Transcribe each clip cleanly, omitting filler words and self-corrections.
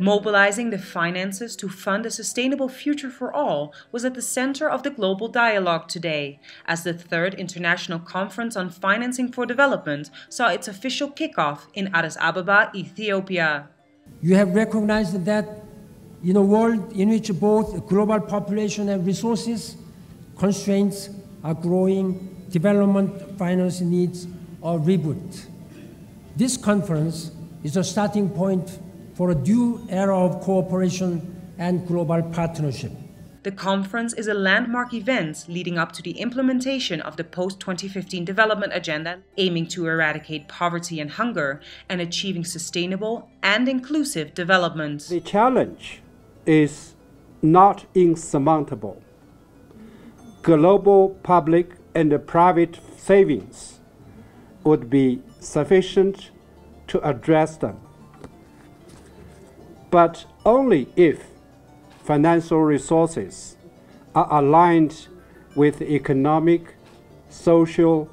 Mobilizing the finances to fund a sustainable future for all was at the center of the global dialogue today, as the third International Conference on Financing for Development saw its official kickoff in Addis Ababa, Ethiopia. You have recognized that in a world in which both global population and resources constraints are growing, development finance needs a reboot. This conference is a starting point for a new era of cooperation and global partnership. The conference is a landmark event leading up to the implementation of the post-2015 development agenda, aiming to eradicate poverty and hunger and achieving sustainable and inclusive development. The challenge is not insurmountable. Global public and private savings would be sufficient to address them, but only if financial resources are aligned with economic, social,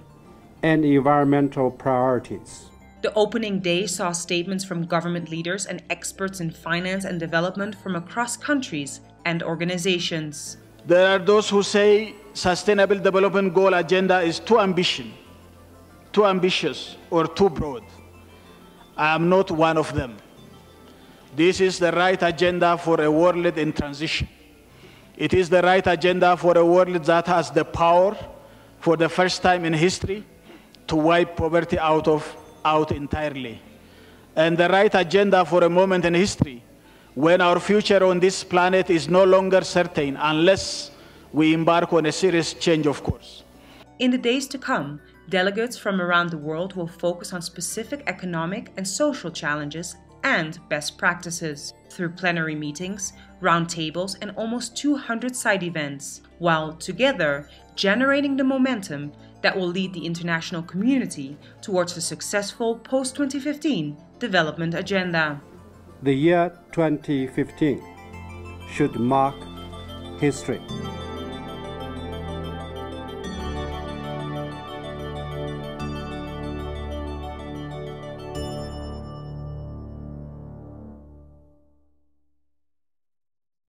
and environmental priorities. The opening day saw statements from government leaders and experts in finance and development from across countries and organizations. There are those who say Sustainable Development Goal agenda is too ambitious or too broad. I am not one of them. This is the right agenda for a world in transition. It is the right agenda for a world that has the power, for the first time in history, to wipe poverty out entirely. And the right agenda for a moment in history when our future on this planet is no longer certain unless we embark on a serious change of course. In the days to come, delegates from around the world will focus on specific economic and social challenges and best practices through plenary meetings, roundtables, and almost 200 side events, while together generating the momentum that will lead the international community towards the successful post-2015 development agenda. The year 2015 should mark history.